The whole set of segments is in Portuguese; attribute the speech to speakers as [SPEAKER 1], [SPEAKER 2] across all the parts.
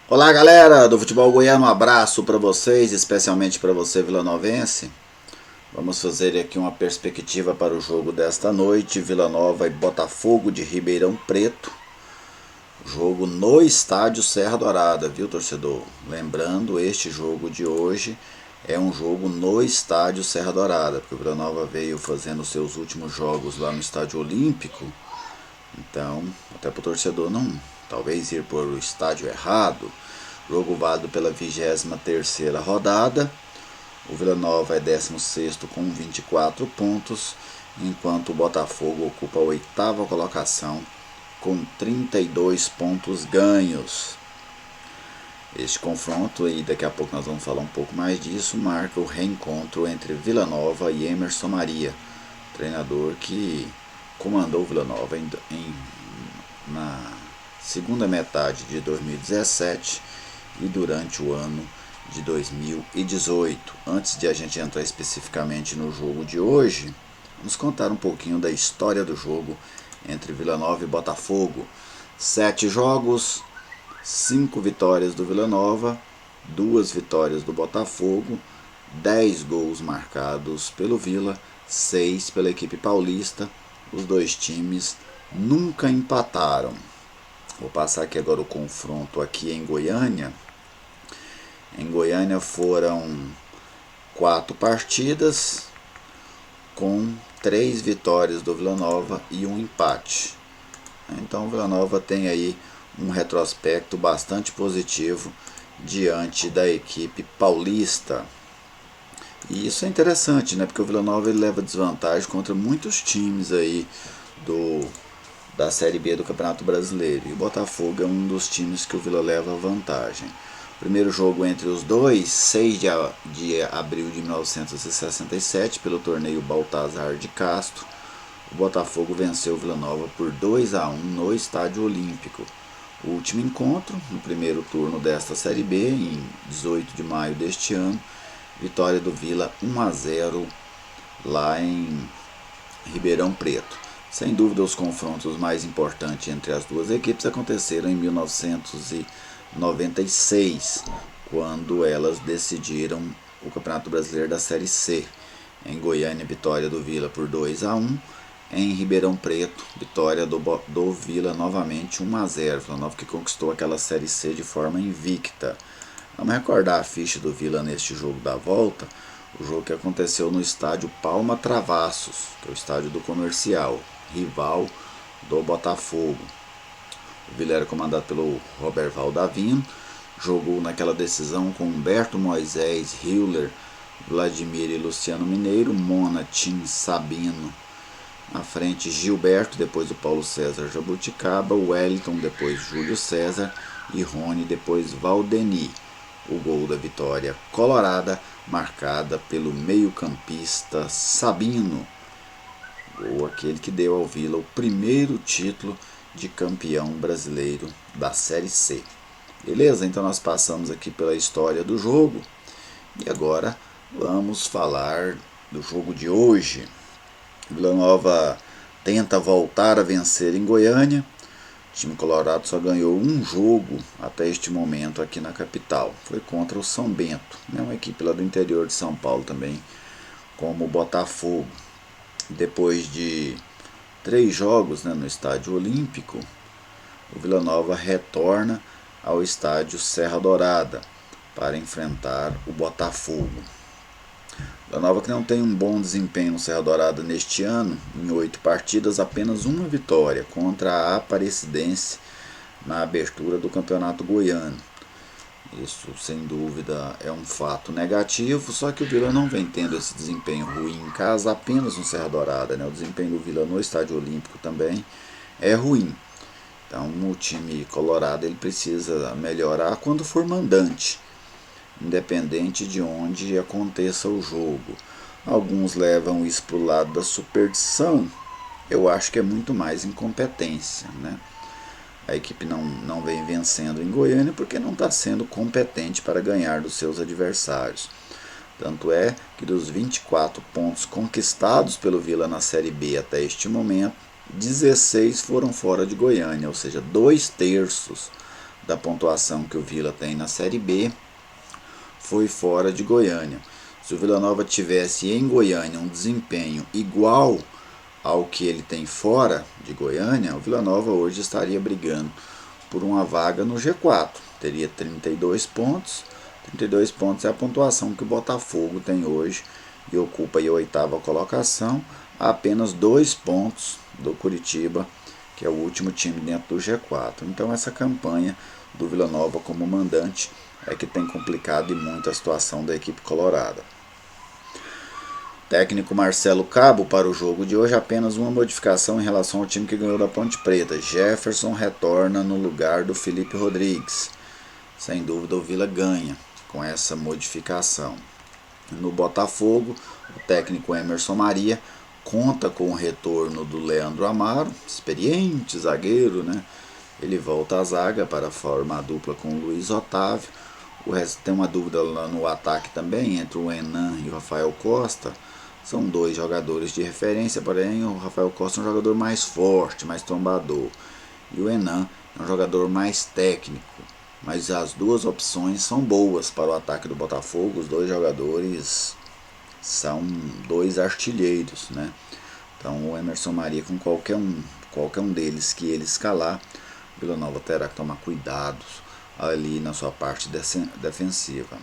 [SPEAKER 1] Olá galera do futebol goiano, um abraço para vocês, especialmente para você vilanovense. Vamos fazer aqui uma perspectiva para o jogo desta noite, Vila Nova e Botafogo de Ribeirão Preto. Jogo no estádio Serra Dourada, viu torcedor? Lembrando, este jogo de hoje é um jogo no estádio Serra Dourada, porque o Vila Nova veio fazendo seus últimos jogos lá no estádio Olímpico. Então, até para o torcedor não, talvez ir por o estádio errado. Jogo válido pela 23ª rodada. O Vila Nova é 16º com 24 pontos, enquanto o Botafogo ocupa a 8ª colocação com 32 pontos ganhos. Este confronto, e daqui a pouco nós vamos falar um pouco mais disso, marca o reencontro entre Vila Nova e Emerson Maria, treinador que comandou o Vila Nova na segunda metade de 2017 e durante o ano de 2018. Antes de a gente entrar especificamente no jogo de hoje, vamos contar um pouquinho da história do jogo entre Vila Nova e Botafogo. 7 jogos, 5 vitórias do Vila Nova, 2 vitórias do Botafogo, 10 gols marcados pelo Vila, 6 pela equipe paulista. Os dois times nunca empataram. Vou passar aqui agora o confronto aqui em Goiânia. Em Goiânia foram 4 partidas, com 3 vitórias do Vila Nova e um empate. Então o Vila Nova tem aí um retrospecto bastante positivo diante da equipe paulista. E isso é interessante, né? Porque o Vila Nova ele leva desvantagem contra muitos times aí da Série B do Campeonato Brasileiro. E o Botafogo é um dos times que o Vila leva vantagem. Primeiro jogo entre os dois, 6 de abril de 1967, pelo torneio Baltazar de Castro. O Botafogo venceu o Vila Nova por 2-1 no Estádio Olímpico. O último encontro, no primeiro turno desta Série B, em 18 de maio deste ano, vitória do Vila 1-0 lá em Ribeirão Preto. Sem dúvida, os confrontos mais importantes entre as duas equipes aconteceram em 1996, quando elas decidiram o Campeonato Brasileiro da Série C. Em Goiânia, vitória do Vila por 2-1. Em Ribeirão Preto, vitória do Vila novamente 1-0. Vila Nova que conquistou aquela Série C de forma invicta. Vamos recordar a ficha do Vila neste jogo da volta, o jogo que aconteceu no estádio Palma Travassos, que é o estádio do Comercial, rival do Botafogo. O Vila era comandado pelo Roberval Davino, jogou naquela decisão com Humberto Moisés, Hiller, Vladimir e Luciano Mineiro, Mona, Tim, Sabino, na frente Gilberto, depois o Paulo César Jabuticaba, Wellington, depois Júlio César e Rony, depois Valdeni. O gol da vitória colorada, marcada pelo meio-campista Sabino. Gol aquele que deu ao Vila o primeiro título de campeão brasileiro da Série C. Beleza? Então nós passamos aqui pela história do jogo. E agora vamos falar do jogo de hoje. Vila Nova tenta voltar a vencer em Goiânia. O time colorado só ganhou um jogo até este momento aqui na capital. Foi contra o São Bento, né? Uma equipe lá do interior de São Paulo também, como o Botafogo. Depois de 3 jogos, né, no Estádio Olímpico, o Vila Nova retorna ao Estádio Serra Dourada para enfrentar o Botafogo. Vila Nova que não tem um bom desempenho no Serra Dourada neste ano, em 8 partidas, apenas uma vitória contra a Aparecidense na abertura do Campeonato Goiano. Isso, sem dúvida, é um fato negativo, só que o Vila não vem tendo esse desempenho ruim em casa apenas no Serra Dourada, né? O desempenho do Vila no Estádio Olímpico também é ruim. Então o time colorado ele precisa melhorar quando for mandante, independente de onde aconteça o jogo. Alguns levam isso para o lado da superstição, eu acho que é muito mais incompetência, né? A equipe não vem vencendo em Goiânia porque não está sendo competente para ganhar dos seus adversários. Tanto é que dos 24 pontos conquistados pelo Vila na Série B até este momento, 16 foram fora de Goiânia, ou seja, 2/3 da pontuação que o Vila tem na Série B foi fora de Goiânia. Se o Vila Nova tivesse em Goiânia um desempenho igual ao que ele tem fora de Goiânia, o Vila Nova hoje estaria brigando por uma vaga no G4. Teria 32 pontos. 32 pontos é a pontuação que o Botafogo tem hoje e ocupa a oitava colocação, a apenas 2 pontos do Curitiba, que é o último time dentro do G4. Então essa campanha do Vila Nova como mandante é que tem complicado e muito a situação da equipe colorada. Técnico Marcelo Cabo para o jogo de hoje, apenas uma modificação em relação ao time que ganhou da Ponte Preta. Jefferson retorna no lugar do Felipe Rodrigues. Sem dúvida o Vila ganha com essa modificação. No Botafogo, o técnico Emerson Maria conta com o retorno do Leandro Amaro, experiente zagueiro, né? Ele volta à zaga para formar a dupla com o Luiz Otávio. O resto tem uma dúvida lá no ataque também, entre o Enan e o Rafael Costa. São dois jogadores de referência, porém o Rafael Costa é um jogador mais forte, mais trombador. E o Enan é um jogador mais técnico. Mas as duas opções são boas para o ataque do Botafogo. Os dois jogadores são dois artilheiros, né? Então o Emerson Maria, com qualquer um deles que ele escalar, o Vila Nova terá que tomar cuidados ali na sua parte defensiva.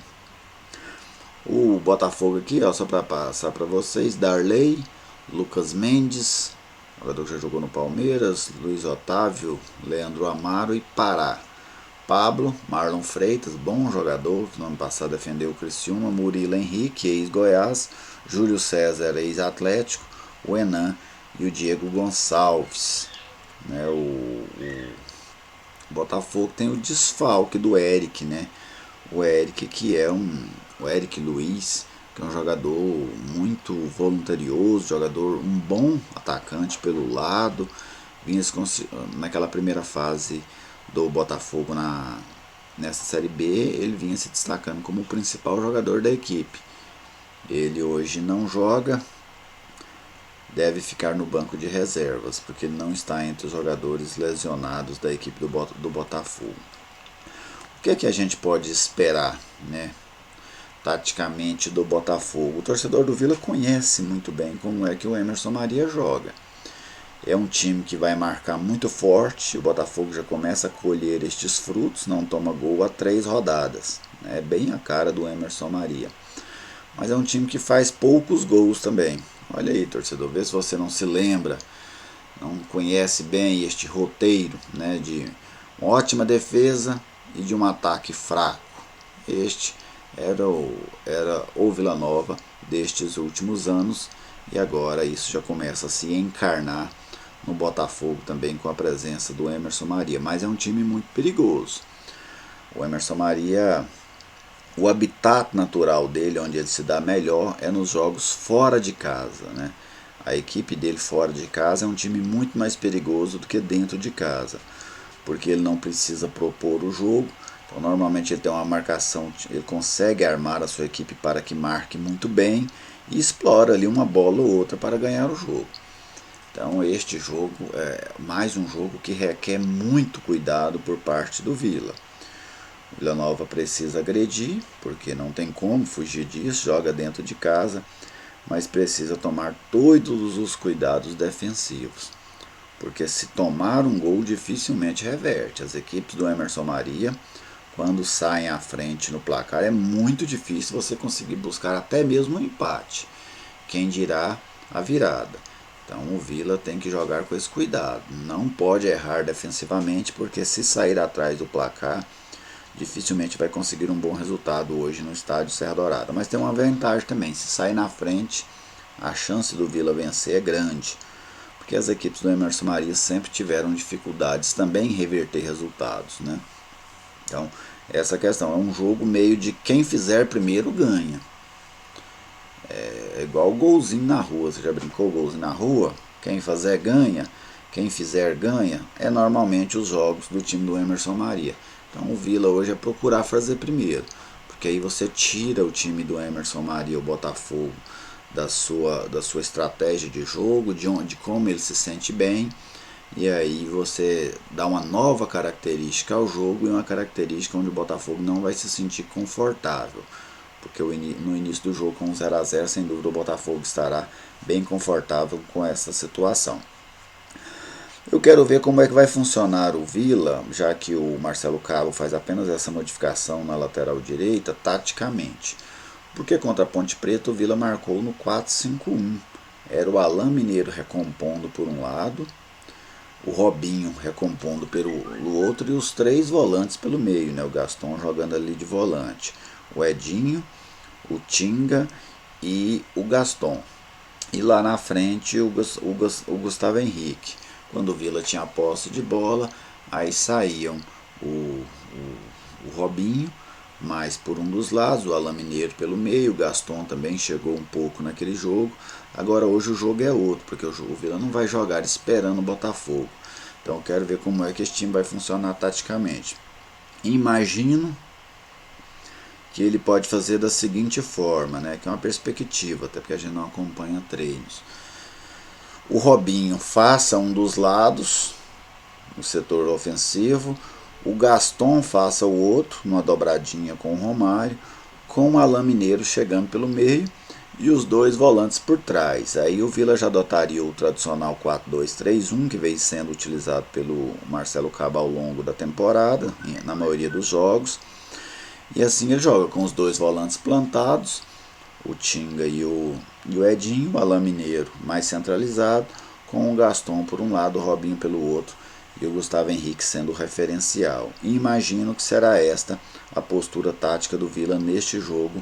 [SPEAKER 1] O Botafogo aqui, ó, só para passar para vocês: Darley, Lucas Mendes, jogador que já jogou no Palmeiras, Luiz Otávio, Leandro Amaro e Pará. Pablo, Marlon Freitas, bom jogador, que no ano passado defendeu o Criciúma, Murilo Henrique, ex-Goiás, Júlio César, ex-Atlético, o Enan e o Diego Gonçalves. Né, o Botafogo tem o desfalque do Eric, né? O Eric, que é o Eric Luiz, que é um jogador muito voluntarioso, um bom atacante pelo lado, vinha naquela primeira fase do Botafogo nessa Série B, ele vinha se destacando como o principal jogador da equipe. Ele hoje não joga, deve ficar no banco de reservas, porque ele não está entre os jogadores lesionados da equipe do Botafogo. O que é que a gente pode esperar, né, taticamente do Botafogo? O torcedor do Vila conhece muito bem como é que o Emerson Maria joga. É um time que vai marcar muito forte. O Botafogo já começa a colher estes frutos, não toma gol há 3 rodadas. É bem a cara do Emerson Maria. Mas é um time que faz poucos gols também. Olha aí, torcedor, vê se você não se lembra, não conhece bem este roteiro, né, de uma ótima defesa e de um ataque fraco. Este era o Vila Nova destes últimos anos, e agora isso já começa a se encarnar no Botafogo também, com a presença do Emerson Maria. Mas é um time muito perigoso. O Emerson Maria, o habitat natural dele, onde ele se dá melhor, é nos jogos fora de casa, né? A equipe dele fora de casa é um time muito mais perigoso do que dentro de casa, porque ele não precisa propor o jogo. Então normalmente ele tem uma marcação, ele consegue armar a sua equipe para que marque muito bem e explora ali uma bola ou outra para ganhar o jogo. Então este jogo é mais um jogo que requer muito cuidado por parte do Vila. O Vila Nova precisa agredir, porque não tem como fugir disso, joga dentro de casa, mas precisa tomar todos os cuidados defensivos, porque se tomar um gol dificilmente reverte. As equipes do Emerson Maria, quando saem à frente no placar, é muito difícil você conseguir buscar até mesmo um empate, quem dirá a virada. Então o Vila tem que jogar com esse cuidado, não pode errar defensivamente, porque se sair atrás do placar, dificilmente vai conseguir um bom resultado hoje no estádio Serra Dourada. Mas tem uma vantagem também: se sair na frente, a chance do Vila vencer é grande, porque as equipes do Emerson Maria sempre tiveram dificuldades também em reverter resultados, né? Então essa questão é um jogo meio de quem fizer primeiro ganha. É igual o golzinho na rua. Você já brincou golzinho na rua? Quem fazer ganha, quem fizer ganha. É normalmente os jogos do time do Emerson Maria. Então o Vila hoje é procurar fazer primeiro, porque aí você tira o time do Emerson Maria, o Botafogo, da sua estratégia de jogo, de como ele se sente bem, e aí você dá uma nova característica ao jogo e uma característica onde o Botafogo não vai se sentir confortável. Porque no início do jogo com 0 a 0, sem dúvida o Botafogo estará bem confortável com essa situação. Eu quero ver como é que vai funcionar o Vila, já que o Marcelo Cabo faz apenas essa modificação na lateral direita, taticamente. Porque contra a Ponte Preta o Vila marcou no 4-5-1. Era o Alain Mineiro recompondo por um lado, o Robinho recompondo pelo outro e os três volantes pelo meio, né? O Gaston jogando ali de volante, o Edinho, o Tinga e o Gaston. E lá na frente o Gustavo Henrique. Quando o Vila tinha a posse de bola, aí saíam o Robinho, mais por um dos lados, o Alain Mineiro pelo meio, o Gaston também chegou um pouco naquele jogo. Agora hoje o jogo é outro, porque o Vila não vai jogar esperando o Botafogo. Então eu quero ver como é que esse time vai funcionar taticamente. Imagino que ele pode fazer da seguinte forma, né, que é uma perspectiva, até porque a gente não acompanha treinos. O Robinho faça um dos lados, no setor ofensivo, o Gaston faça o outro, numa dobradinha com o Romário, com o Alain Mineiro chegando pelo meio e os dois volantes por trás. Aí o Vila já adotaria o tradicional 4-2-3-1, que vem sendo utilizado pelo Marcelo Cabo ao longo da temporada, na maioria dos jogos. E assim ele joga com os dois volantes plantados, o Tinga e o Edinho, o Alain Mineiro mais centralizado, com o Gaston por um lado, o Robinho pelo outro e o Gustavo Henrique sendo o referencial. E imagino que será esta a postura tática do Vila neste jogo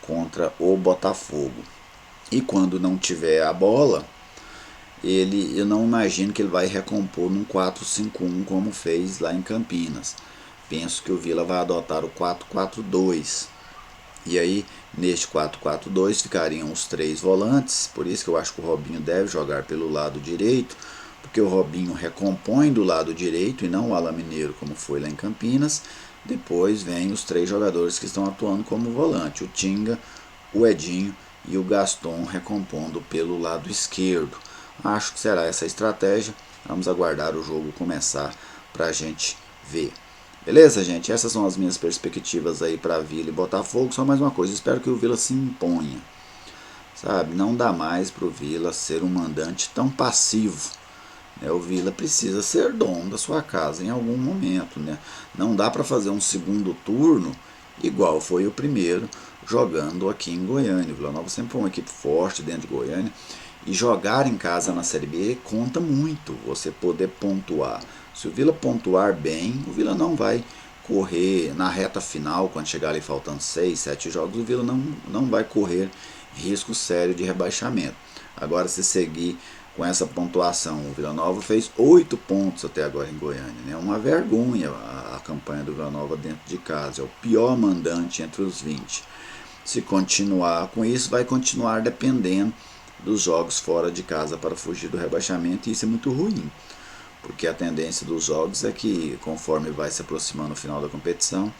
[SPEAKER 1] contra o Botafogo. E quando não tiver a bola, eu não imagino que ele vai recompor num 4-5-1 como fez lá em Campinas. Penso que o Vila vai adotar o 4-4-2. E aí, neste 4-4-2 ficariam os três volantes, por isso que eu acho que o Robinho deve jogar pelo lado direito, porque o Robinho recompõe do lado direito e não o Alain Mineiro como foi lá em Campinas. Depois vem os três jogadores que estão atuando como volante, o Tinga, o Edinho e o Gaston recompondo pelo lado esquerdo. Acho que será essa a estratégia, vamos aguardar o jogo começar para a gente ver. Beleza, gente? Essas são as minhas perspectivas aí para Vila e Botafogo. Só mais uma coisa, espero que o Vila se imponha. Sabe, não dá mais para o Vila ser um mandante tão passivo. Né? O Vila precisa ser dono da sua casa em algum momento. Né? Não dá para fazer um segundo turno igual foi o primeiro, jogando aqui em Goiânia. O Vila Nova sempre foi uma equipe forte dentro de Goiânia. E jogar em casa na Série B conta muito, você poder pontuar. Se o Vila pontuar bem, o Vila não vai correr na reta final, quando chegar ali faltando 6, 7 jogos, o Vila não vai correr risco sério de rebaixamento. Agora, se seguir com essa pontuação, o Vila Nova fez 8 pontos até agora em Goiânia. É né? Uma vergonha a campanha do Vila Nova dentro de casa, é o pior mandante entre os 20. Se continuar com isso, vai continuar dependendo dos jogos fora de casa para fugir do rebaixamento, e isso é muito ruim, porque a tendência dos jogos é que, conforme vai se aproximando o final da competição,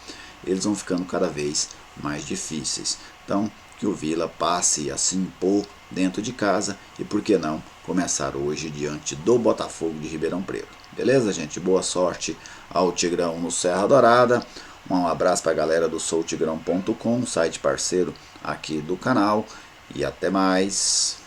[SPEAKER 1] eles vão ficando cada vez mais difíceis. Então, que o Vila passe a se impor dentro de casa e, por que não, começar hoje diante do Botafogo de Ribeirão Preto. Beleza, gente? Boa sorte ao Tigrão no Serra Dourada. Um abraço para a galera do soutigrão.com, site parceiro aqui do canal, e até mais.